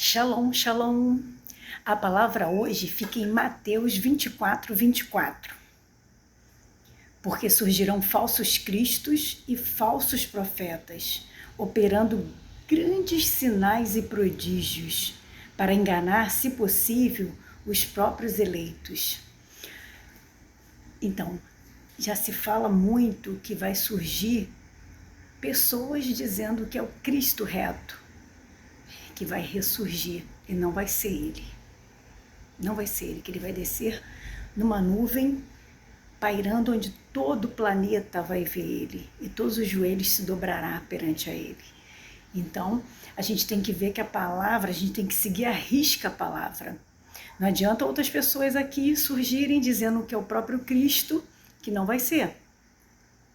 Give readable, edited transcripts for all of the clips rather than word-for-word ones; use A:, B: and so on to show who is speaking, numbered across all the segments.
A: Shalom, shalom. A palavra hoje fica em Mateus 24, 24. Porque surgirão falsos cristos e falsos profetas, operando grandes sinais e prodígios, para enganar, se possível, os próprios eleitos. Então, já se fala muito que vai surgir pessoas dizendo que é o Cristo reto, que vai ressurgir, e não vai ser ele. Não vai ser ele, que ele vai descer numa nuvem, pairando onde todo o planeta vai ver ele, e todos os joelhos se dobrarão perante a ele. Então, a gente tem que ver que a palavra, a gente tem que seguir à risca a palavra. Não adianta outras pessoas aqui surgirem dizendo que é o próprio Cristo, que não vai ser.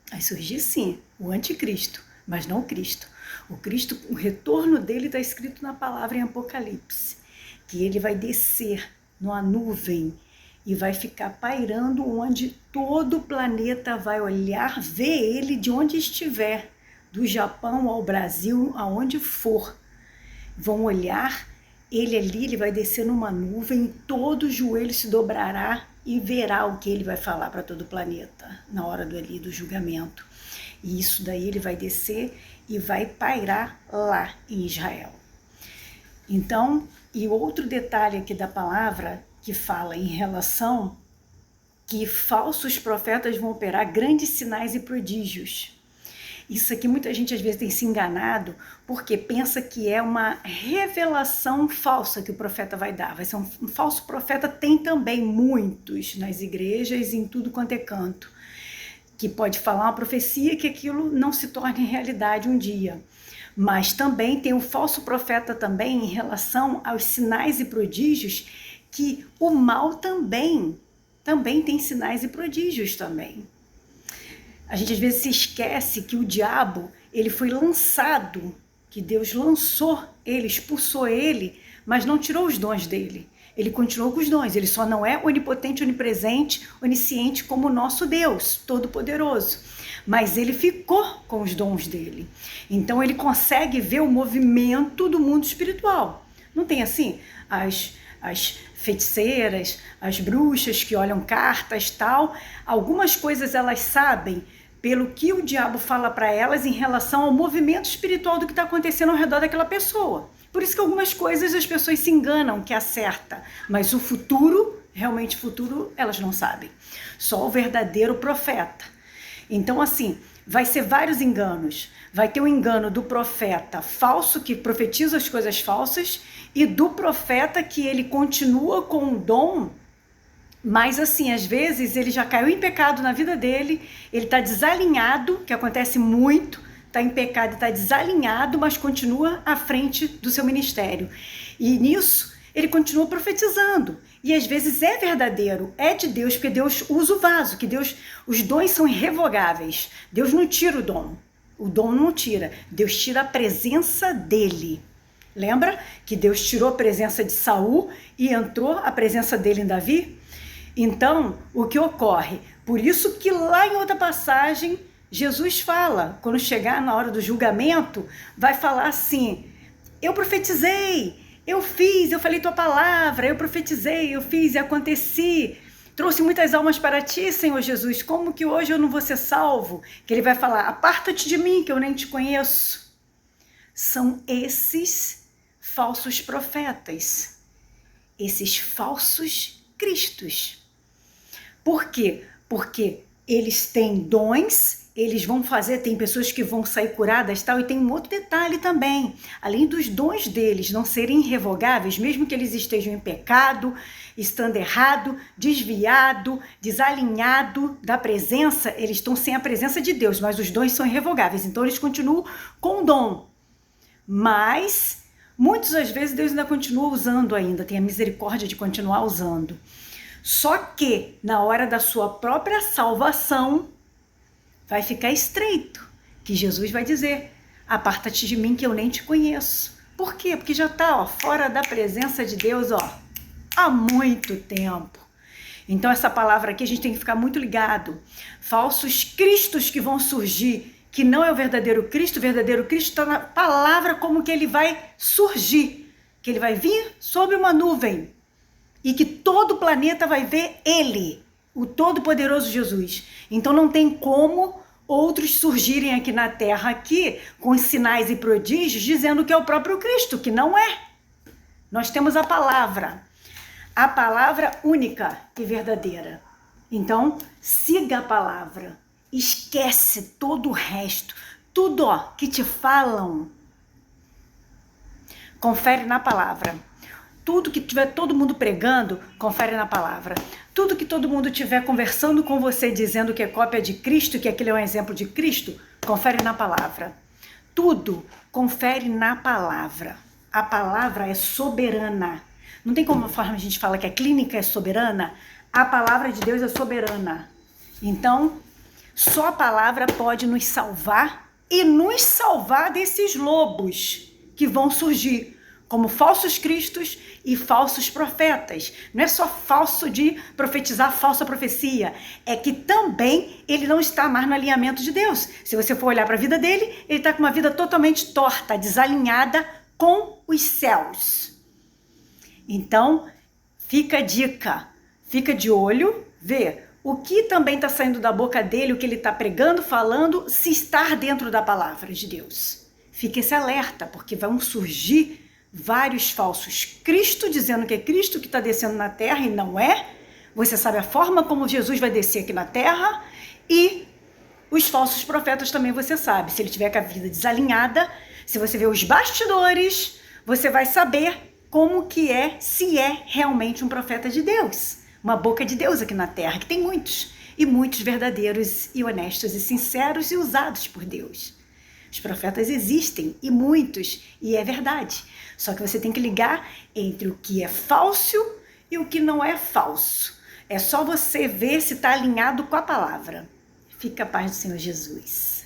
A: Vai surgir sim, o anticristo, mas não o Cristo. O Cristo, o retorno dele está escrito na palavra em Apocalipse, que ele vai descer numa nuvem e vai ficar pairando onde todo o planeta vai olhar, ver ele de onde estiver, do Japão ao Brasil, aonde for. Vão olhar ele ali, ele vai descer numa nuvem, todo joelho se dobrará e verá o que ele vai falar para todo o planeta na hora do julgamento. E isso daí ele vai descer e vai pairar lá em Israel. Então, e outro detalhe aqui da palavra que fala em relação que falsos profetas vão operar grandes sinais e prodígios. Isso aqui muita gente às vezes tem se enganado porque pensa que é uma revelação falsa que o profeta vai dar. Vai ser um falso profeta, tem também muitos nas igrejas e em tudo quanto é canto, que pode falar uma profecia que aquilo não se torne realidade um dia. Mas também tem um falso profeta também em relação aos sinais e prodígios, que o mal também tem sinais e prodígios também. A gente às vezes se esquece que o diabo, ele foi lançado, que Deus lançou ele, expulsou ele, mas não tirou os dons dele. Ele continuou com os dons, ele só não é onipotente, onipresente, onisciente como o nosso Deus, todo-poderoso. Mas ele ficou com os dons dele. Então ele consegue ver o movimento do mundo espiritual. Não tem assim? As feiticeiras, as bruxas que olham cartas, tal, algumas coisas elas sabem pelo que o diabo fala para elas em relação ao movimento espiritual do que está acontecendo ao redor daquela pessoa. Por isso que algumas coisas as pessoas se enganam que acerta, mas o futuro, realmente o futuro, elas não sabem. Só o verdadeiro profeta. Então assim, vai ser vários enganos. Vai ter o engano do profeta falso, que profetiza as coisas falsas, e do profeta que ele continua com o dom, mas assim, às vezes ele já caiu em pecado na vida dele, ele está desalinhado, que acontece muito, está em pecado e está desalinhado, mas continua à frente do seu ministério. E nisso, ele continua profetizando. E às vezes é verdadeiro, é de Deus, porque Deus usa o vaso, que Deus, os dons são irrevogáveis. Deus não tira o dom não tira, Deus tira a presença dele. Lembra que Deus tirou a presença de Saul e entrou a presença dele em Davi? Então, o que ocorre? Por isso que lá em outra passagem, Jesus fala, quando chegar na hora do julgamento, vai falar assim, eu profetizei, eu fiz, eu falei tua palavra, eu profetizei, eu fiz e aconteci, trouxe muitas almas para ti, Senhor Jesus, como que hoje eu não vou ser salvo? Que ele vai falar, aparta-te de mim, que eu nem te conheço. São esses falsos profetas, esses falsos cristos. Por quê? Porque eles têm dons, eles vão fazer, tem pessoas que vão sair curadas, tal, e tem um outro detalhe também, além dos dons deles não serem irrevogáveis, mesmo que eles estejam em pecado, estando errado, desviado, desalinhado da presença, eles estão sem a presença de Deus, mas os dons são irrevogáveis, então eles continuam com o dom. Mas, muitas das vezes, Deus ainda continua usando ainda, tem a misericórdia de continuar usando. Só que, na hora da sua própria salvação, vai ficar estreito, que Jesus vai dizer, aparta-te de mim que eu nem te conheço. Por quê? Porque já está fora da presença de Deus há muito tempo. Então essa palavra aqui a gente tem que ficar muito ligado. Falsos cristos que vão surgir, que não é o verdadeiro Cristo está na palavra como que ele vai surgir, que ele vai vir sobre uma nuvem e que todo o planeta vai ver ele, o Todo-Poderoso Jesus. Então não tem como outros surgirem aqui na Terra aqui com sinais e prodígios dizendo que é o próprio Cristo, que não é. Nós temos a palavra única e verdadeira. Então, siga a palavra, esquece todo o resto, tudo que te falam, confere na palavra. Tudo que tiver todo mundo pregando, confere na palavra. Tudo que todo mundo tiver conversando com você, dizendo que é cópia de Cristo, que aquele é um exemplo de Cristo, confere na palavra. Tudo, confere na palavra. A palavra é soberana. Não tem como a gente fala que a clínica é soberana? A palavra de Deus é soberana. Então, só a palavra pode nos salvar e nos salvar desses lobos que vão surgir como falsos cristos e falsos profetas. Não é só falso de profetizar falsa profecia, é que também ele não está mais no alinhamento de Deus. Se você for olhar para a vida dele, ele está com uma vida totalmente torta, desalinhada com os céus. Então, fica a dica, fica de olho, vê o que também está saindo da boca dele, o que ele está pregando, falando, se estar dentro da palavra de Deus. Fique esse alerta, porque vão surgir vários falsos Cristo, dizendo que é Cristo que está descendo na terra e não é. Você sabe a forma como Jesus vai descer aqui na terra, e os falsos profetas também você sabe. Se ele tiver com a vida desalinhada, se você ver os bastidores, você vai saber como que é, se é realmente um profeta de Deus, uma boca de Deus aqui na terra, que tem muitos, e muitos verdadeiros e honestos e sinceros e usados por Deus. Os profetas existem, e muitos, e é verdade. Só que você tem que ligar entre o que é falso e o que não é falso. É só você ver se está alinhado com a palavra. Fica a paz do Senhor Jesus.